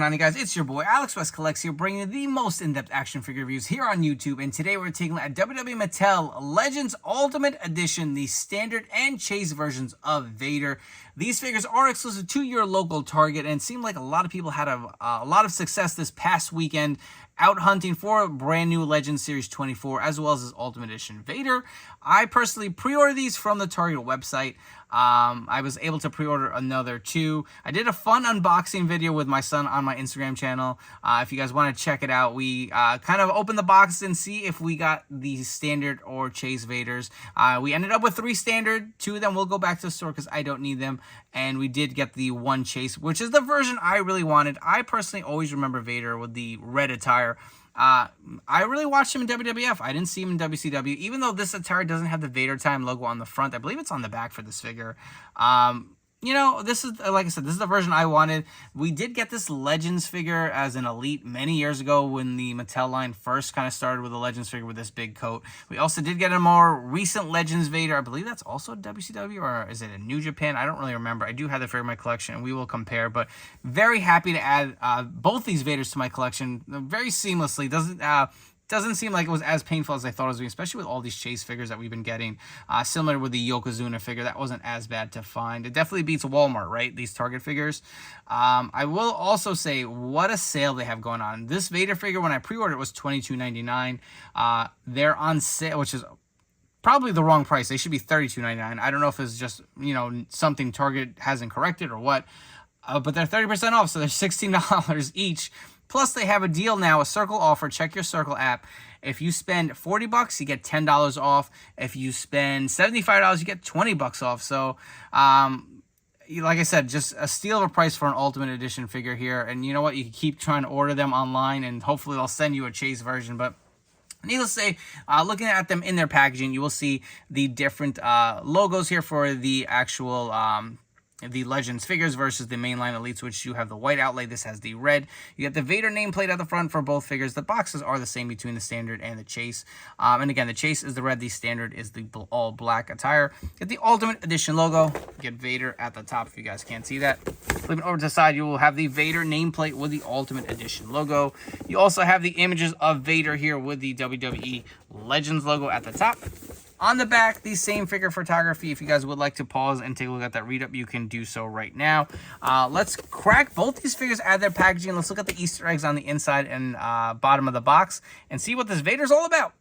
going on, you guys? It's your boy Alex West Collects here, bringing you the most in-depth action figure reviews here on YouTube. And today we're taking a WWE Mattel Legends Ultimate Edition, the standard and chase versions of Vader. These figures are exclusive to your local Target, and it seemed like a lot of people had a lot of success this past weekend out hunting for a brand new Legends Series 24 as well as this Ultimate Edition Vader. I personally pre-ordered these from the Target website. I was able to pre-order another 2. I did a fun unboxing video with my son on my Instagram channel. If you guys want to check it out, we kind of opened the box and see if we got the standard or chase Vaders. We ended up with 3 standard. 2 of them will go back to the store because I don't need them. And we did get the 1 chase, which is the version I really wanted. I personally always remember Vader with the red attire. I really watched him in WWF. I didn't see him in WCW, even though this attire doesn't have the Vader Time logo on the front. I believe it's on the back for this figure. You know, this is, like I said, this is the version I wanted. We did get this Legends figure as an Elite many years ago when the Mattel line first kind of started with a Legends figure with this big coat. We also did get a more recent Legends Vader. I believe that's also WCW, or is it a New Japan? I don't really remember. I do have the figure in my collection, and we will compare. But very happy to add both these Vaders to my collection very seamlessly. Doesn't seem like it was as painful as I thought it was going to be, especially with all these chase figures that we've been getting. Similar with the Yokozuna figure, that wasn't as bad to find. It definitely beats Walmart, right? These Target figures. I will also say, what a sale they have going on. This Vader figure, when I pre-ordered, was $22.99. They're on sale, which is probably the wrong price. They should be $32.99. I don't know if it's just, you know, something Target hasn't corrected or what. But they're 30% off, so they're $16 each. Plus, they have a deal now, a Circle offer. Check your Circle app. If you spend $40, you get $10 off. If you spend $75, you get $20 off. So, like I said, just a steal of a price for an Ultimate Edition figure here. And you know what? You can keep trying to order them online, and hopefully they'll send you a chase version. But needless to say, looking at them in their packaging, you will see the different logos here for the actual the Legends figures versus the mainline Elites, which you have the white outlay. This has the red. You get the Vader nameplate at the front for both figures. The boxes are the same between the standard and the chase. And again, the chase is the red. The standard is the all black attire. Get the Ultimate Edition logo. Get Vader at the top if you guys can't see that. Flipping over to the side, you will have the Vader nameplate with the Ultimate Edition logo. You also have the images of Vader here with the WWE Legends logo at the top. On the back, the same figure photography. If you guys would like to pause and take a look at that read-up, you can do so right now. Let's crack both these figures out of their packaging. Let's look at the Easter eggs on the inside and bottom of the box and see what this Vader's all about.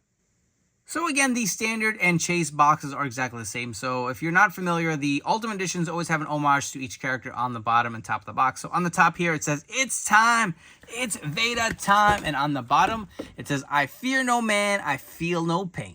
So again, the standard and chase boxes are exactly the same. So if you're not familiar, the Ultimate Editions always have an homage to each character on the bottom and top of the box. So on the top here, it says, "It's time. It's Vader time." And on the bottom, it says, "I fear no man. I feel no pain."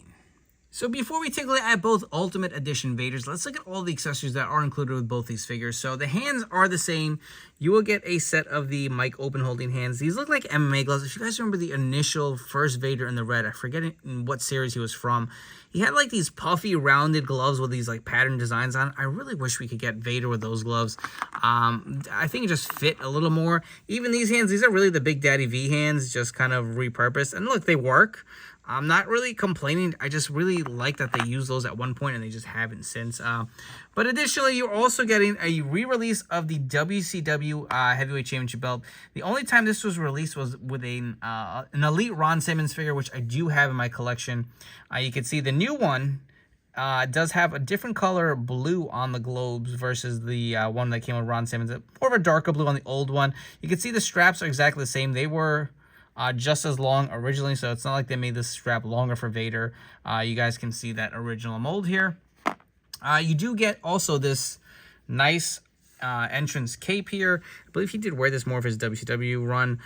So before we take a look at both Ultimate Edition Vaders, let's look at all the accessories that are included with both these figures. So the hands are the same. You will get a set of the mic open holding hands. These look like MMA gloves. If you guys remember the initial first Vader in the red, I forget what series he was from. He had like these puffy rounded gloves with these like pattern designs on. I really wish we could get Vader with those gloves. I think it just fit a little more. Even these hands, these are really the Big Daddy V hands, just kind of repurposed. And look, they work. I'm not really complaining. I just really like that they used those at one point and they just haven't since. But additionally, you're also getting a re-release of the WCW Heavyweight Championship belt. The only time this was released was with an Elite Ron Simmons figure, which I do have in my collection. You can see the new one does have a different color blue on the globes versus the one that came with Ron Simmons. More of a darker blue on the old one. You can see the straps are exactly the same. They were just as long originally, so it's not like they made this strap longer for Vader. You guys can see that original mold here. You do get also this nice entrance cape here. I believe he did wear this more of his WCW run.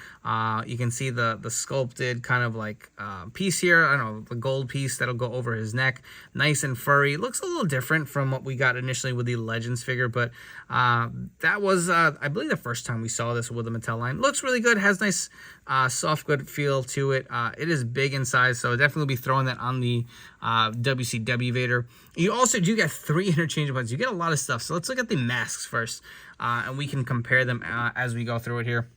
You can see the sculpted kind of like piece here. I don't know, the gold piece that'll go over his neck. Nice and furry. Looks a little different from what we got initially with the Legends figure, but that was, I believe, the first time we saw this with the Mattel line. Looks really good. Has nice soft, good feel to it. It is big in size, so definitely be throwing that on the WCW Vader. You also do get 3 interchangeable buttons. You get a lot of stuff. So let's look at the masks first, and we can compare them as we go through it here.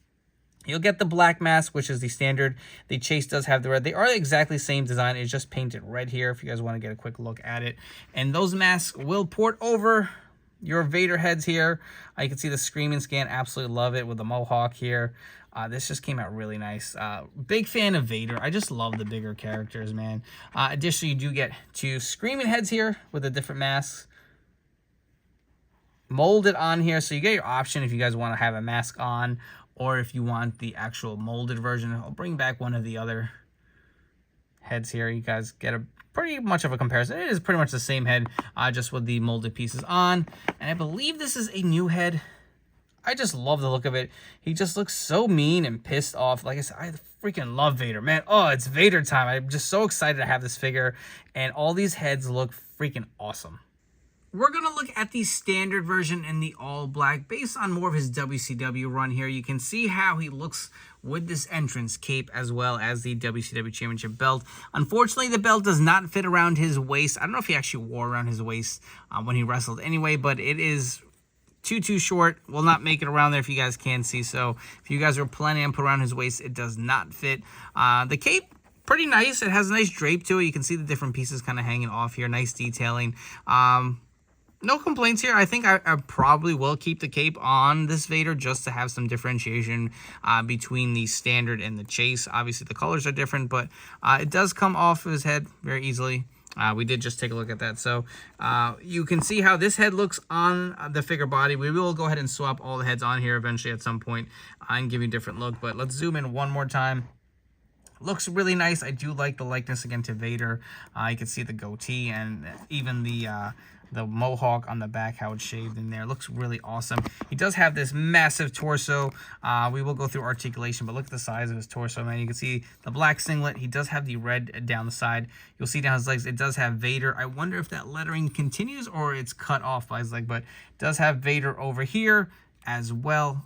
You'll get the black mask, which is the standard. The chase does have the red. They are exactly the same design. It's just painted red here if you guys want to get a quick look at it. And those masks will port over your Vader heads here. You can see the Screaming Scan, absolutely love it with the Mohawk here. This just came out really nice. Big fan of Vader. I just love the bigger characters, man. Additionally, you do get 2 Screaming heads here with the different masks molded on here. So you get your option if you guys want to have a mask on or if you want the actual molded version. I'll bring back one of the other heads here. You guys get a pretty much of a comparison. It is pretty much the same head, just with the molded pieces on. And I believe this is a new head. I just love the look of it. He just looks so mean and pissed off. Like I said, I freaking love Vader, man. Oh, it's Vader time. I'm just so excited to have this figure. And all these heads look freaking awesome. We're going to look at the standard version in the all black based on more of his WCW run here. You can see how he looks with this entrance cape as well as the WCW Championship belt. Unfortunately, the belt does not fit around his waist. I don't know if he actually wore around his waist when he wrestled anyway, but it is too short. Will not make it around there if you guys can see. So if you guys are planning on putting around his waist, it does not fit. The cape, pretty nice. It has a nice drape to it. You can see the different pieces kind of hanging off here. Nice detailing. No complaints here. I think I probably will keep the cape on this Vader just to have some differentiation between the standard and the chase. Obviously, the colors are different, but it does come off of his head very easily. We did just take a look at that. So you can see how this head looks on the figure body. We will go ahead and swap all the heads on here eventually at some point and give you a different look. But let's zoom in one more time. Looks really nice. I do like the likeness again to Vader. You can see the goatee and even the mohawk on the back, how it's shaved in there. Looks really awesome. He does have this massive torso. We will go through articulation, but look at the size of his torso, man. You can see the black singlet. He does have the red down the side. You'll see down his legs, it does have Vader. I wonder if that lettering continues or it's cut off by his leg, but it does have Vader over here as well.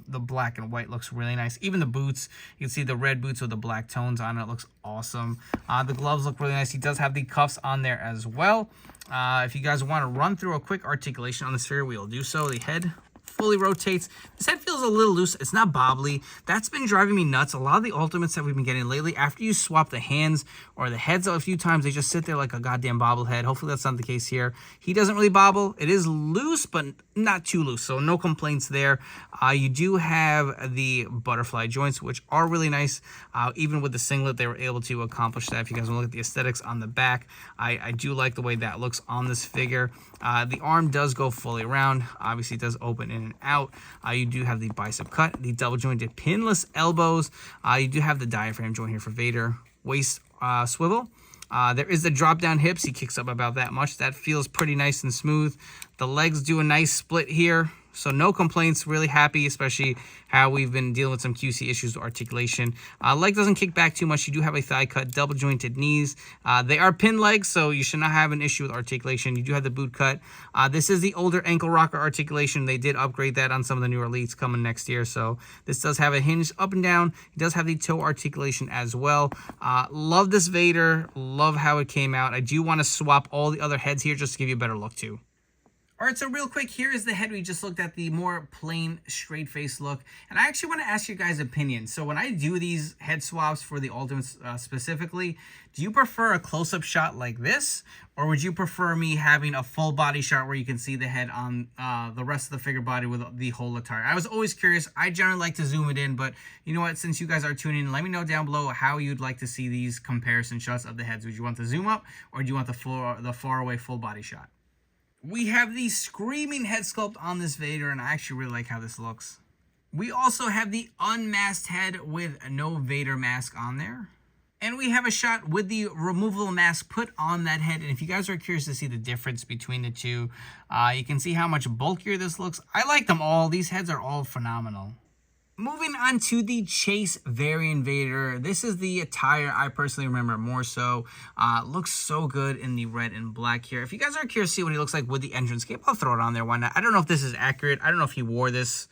The black and white looks really nice. Even the boots, you can see the red boots with the black tones on it. Looks awesome. The gloves look really nice. He does have the cuffs on there as well. If you guys want to run through a quick articulation on this figure, we'll do so. The head fully rotates. This head feels a little loose. It's not bobbly. That's been driving me nuts. A lot of the Ultimates that we've been getting lately, after you swap the hands or the heads a few times, they just sit there like a goddamn bobblehead. Hopefully that's not the case here. He doesn't really bobble. It is loose, but not too loose, so no complaints there. You do have the butterfly joints, which are really nice. Even with the singlet, they were able to accomplish that. If you guys want to look at the aesthetics on the back, I do like the way that looks on this figure. The arm does go fully around. Obviously, it does open in and out. You do have the bicep cut, the double jointed pinless elbows. You do have the diaphragm joint here for Vader. Waist swivel. There is the drop down hips. He kicks up about that much. That feels pretty nice and smooth. The legs do a nice split here. So no complaints, really happy, especially how we've been dealing with some QC issues with articulation. Leg doesn't kick back too much. You do have a thigh cut, double jointed knees. They are pin legs, so you should not have an issue with articulation. You do have the boot cut. This is the older ankle rocker articulation. They did upgrade that on some of the newer elites coming next year. So this does have a hinge up and down. It does have the toe articulation as well. Love this Vader. Love how it came out. I do want to swap all the other heads here just to give you a better look too. All right, so real quick, here is the head we just looked at, the more plain, straight face look. And I actually want to ask you guys' opinion. So when I do these head swaps for the Ultimates specifically, do you prefer a close-up shot like this? Or would you prefer me having a full body shot where you can see the head on the rest of the figure body with the whole attire? I was always curious. I generally like to zoom it in, but you know what? Since you guys are tuning in, let me know down below how you'd like to see these comparison shots of the heads. Would you want the zoom up, or do you want the far away full body shot? We have the screaming head sculpt on this Vader, and I actually really like how this looks. We also have the unmasked head with no Vader mask on there. And we have a shot with the removable mask put on that head. And if you guys are curious to see the difference between the two, you can see how much bulkier this looks. I like them all. These heads are all phenomenal. Moving on to the Chase variant Vader. This is the attire I personally remember more so. Looks so good in the red and black here. If you guys are curious to see what he looks like with the entrance cape, I'll throw it on there. Why not? I don't know if this is accurate. I don't know if he wore this.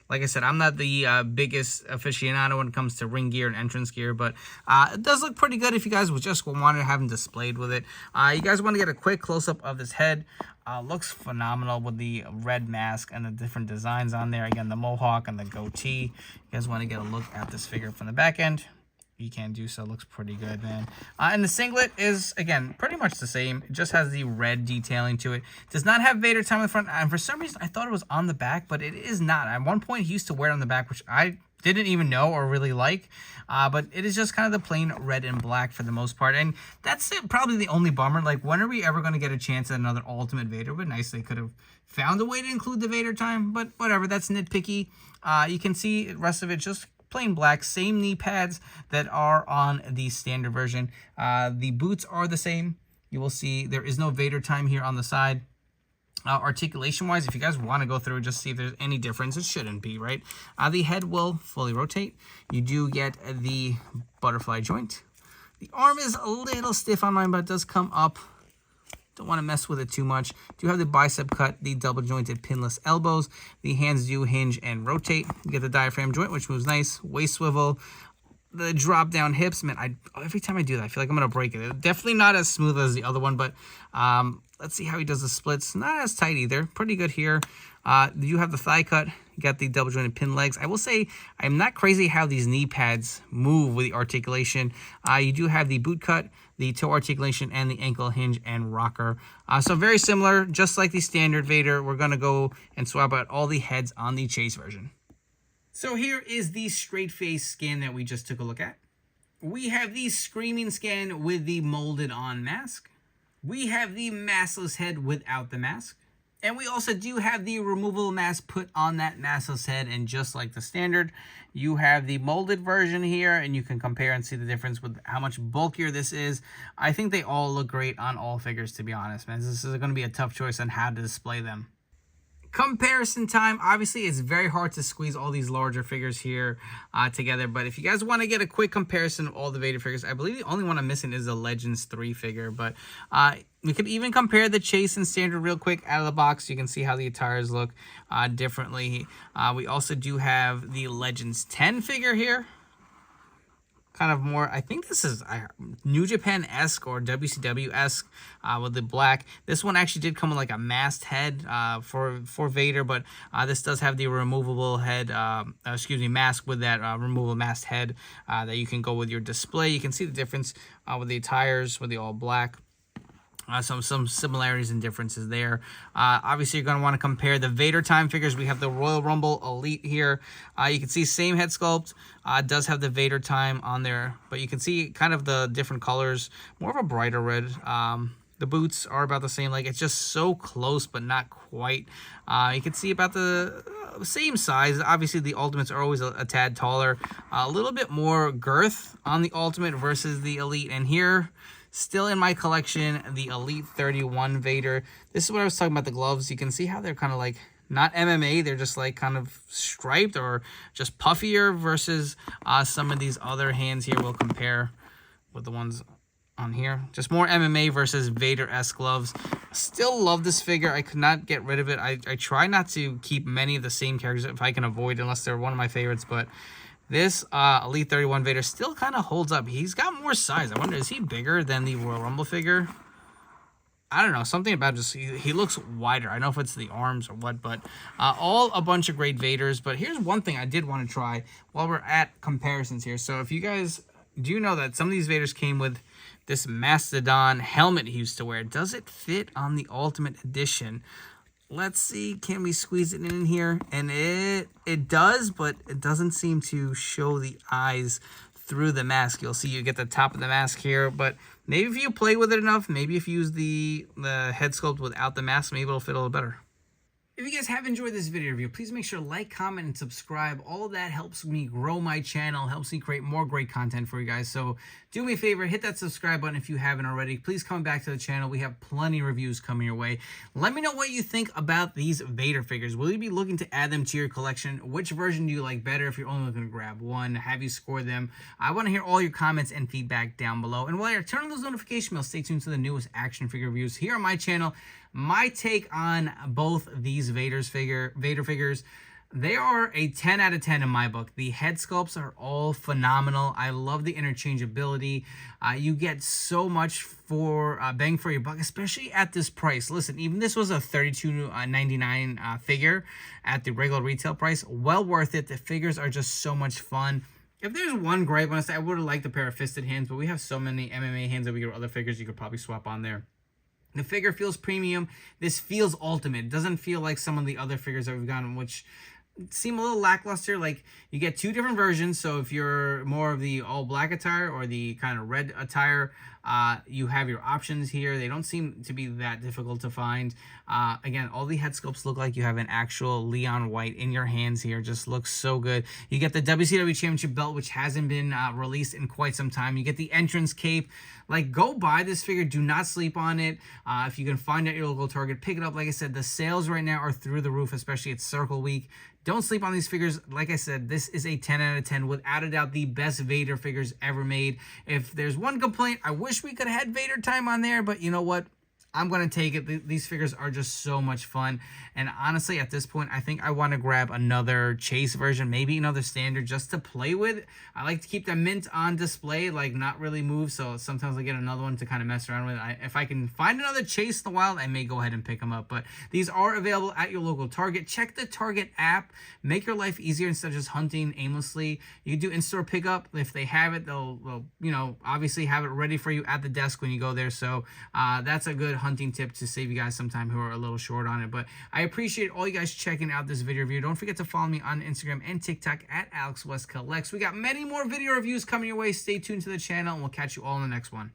Like I said, I'm not the biggest aficionado when it comes to ring gear and entrance gear, but it does look pretty good if you guys would just want to have him displayed with it. You guys want to get a quick close-up of this head. Looks phenomenal with the red mask and the different designs on there. Again, the mohawk and the goatee. You guys want to get a look at this figure from the back end. you can do so. It looks pretty good, man. And the singlet is, again, pretty much the same. It just has the red detailing to it. Does not have Vader time on the front. And for some reason, I thought it was on the back, but it is not. At one point, he used to wear it on the back, which I didn't even know or really like. But it is just kind of the plain red and black for the most part. And that's it, probably the only bummer. Like, when are we ever going to get a chance at another Ultimate Vader? It would be nice they could have found a way to include the Vader time, but whatever, that's nitpicky. You can see the rest of it just plain black, same knee pads that are on the standard version. The boots are the same. You will see there is no Vader time here on the side. Articulation-wise, if you guys want to go through and just see if there's any difference, it shouldn't be, right? The head will fully rotate. You do get the butterfly joint. The arm is a little stiff on mine, but it does come up. Don't want to mess with it too much. Do have the bicep cut, the double jointed pinless elbows. The hands do hinge and rotate. You get the diaphragm joint, which moves nice. Waist swivel. The drop down hips. Man, every time I do that, I feel like I'm going to break it. Definitely not as smooth as the other one, but let's see how he does the splits. Not as tight either. Pretty good here. You have the thigh cut. You got the double jointed pin legs. I will say I'm not crazy how these knee pads move with the articulation. You do have the boot cut, the toe articulation, and the ankle hinge and rocker. So very similar, just like the standard Vader. We're going to go and swap out all the heads on the Chase version. So here is the straight face scan that we just took a look at. We have the screaming scan with the molded on mask. We have the maskless head without the mask. And we also do have the removable mask put on that maskless head, and just like the standard, you have the molded version here, and you can compare and see the difference with how much bulkier this is. I think they all look great on all figures, to be honest, man. This is going to be a tough choice on how to display them. Comparison time. Obviously, it's very hard to squeeze all these larger figures here together, but if you guys want to get a quick comparison of all the Vader figures, I believe the only one I'm missing is the Legends 3 figure, but we could even compare the Chase and standard real quick out of the box. You can see how the attires look differently. We also do have the Legends 10 figure here. Kind of more, I think this is New Japan-esque or WCW-esque with the black. This one actually did come with like a masked head for Vader, but this does have the removable head, mask with that removable masked head that you can go with your display. You can see the difference with the attires with the all black. Some similarities and differences there. Obviously, you're going to want to compare the Vader time figures. We have the Royal Rumble Elite here. You can see same head sculpt. Does have the Vader time on there, but you can see kind of the different colors. More of a brighter red. The boots are about the same. Like, it's just so close, but not quite. You can see about the same size. Obviously, the Ultimates are always a tad taller. A little bit more girth on the Ultimate versus the Elite. And here, still in my collection, the Elite 31 Vader. This is what I was talking about, the gloves. You can see how they're kind of like, not MMA, they're just like kind of striped or just puffier versus some of these other hands here. We'll compare with the ones on here. Just more MMA versus Vader-esque gloves. Still love this figure. I could not get rid of it. I try not to keep many of the same characters if I can avoid, unless they're one of my favorites, but this Elite 31 Vader still kind of holds up. He's got more size. I wonder, is he bigger than the Royal Rumble figure? I don't know. Something about just, he looks wider. I don't know if it's the arms or what, but all a bunch of great Vaders. But here's one thing I did want to try while we're at comparisons here. So if you guys do know that some of these Vaders came with this Mastodon helmet he used to wear. Does it fit on the Ultimate Edition? Let's see, can we squeeze it in here? And it does, but it doesn't seem to show the eyes through the mask. You'll see you get the top of the mask here, but maybe if you play with it enough, maybe if you use the head sculpt without the mask, maybe it'll fit a little better. If you guys have enjoyed this video review, please make sure to like, comment, and subscribe. All of that helps me grow my channel, helps me create more great content for you guys. So do me a favor, hit that subscribe button if you haven't already. Please come back to the channel. We have plenty of reviews coming your way. Let me know what you think about these Vader figures. Will you be looking to add them to your collection? Which version do you like better if you're only looking to grab one? Have you scored them? I want to hear all your comments and feedback down below. And while you're turning those notification bells, stay tuned to the newest action figure reviews here on my channel. My take on both these Vader figures, they are a 10 out of 10 in my book. The head sculpts are all phenomenal. I love the interchangeability. You get so much for bang for your buck, especially at this price. Listen, even this was a $32.99 figure at the regular retail price. Well worth it. The figures are just so much fun. If there's one gripe, honestly, I would have liked a pair of fisted hands, but we have so many MMA hands that we get other figures you could probably swap on there. The figure feels premium. This feels ultimate. It doesn't feel like some of the other figures that we've gotten, which seem a little lackluster. Like, you get two different versions, so if you're more of the all black attire or the kind of red attire, you have your options here. They don't seem to be that difficult to find. Again, all the head sculpts look like you have an actual Leon White in your hands here. Just looks so good. You get the WCW Championship belt, which hasn't been released in quite some time. You get the entrance cape. Like, go buy this figure. Do not sleep on it. If you can find it at your local Target, pick it up. Like I said, the sales right now are through the roof, especially at Circle Week. Don't sleep on these figures. Like I said, this is a 10 out of 10. Without a doubt, the best Vader figures ever made. If there's one complaint, I wish we could have had Vader time on there, but you know what? I'm going to take it. These figures are just so much fun. And honestly, at this point, I think I want to grab another Chase version, maybe another standard just to play with. I like to keep the mint on display, like not really move. So sometimes I get another one to kind of mess around with. If I can find another Chase in the wild, I may go ahead and pick them up. But these are available at your local Target. Check the Target app. Make your life easier instead of just hunting aimlessly. You can do in-store pickup. If they have it, they'll obviously have it ready for you at the desk when you go there. So that's a good hunting tip to save you guys some time who are a little short on it. But I appreciate all you guys checking out this video review. Don't forget to follow me on Instagram and TikTok at AlexWestCollects. We got many more video reviews coming your way. Stay tuned to the channel, and we'll catch you all in the next one.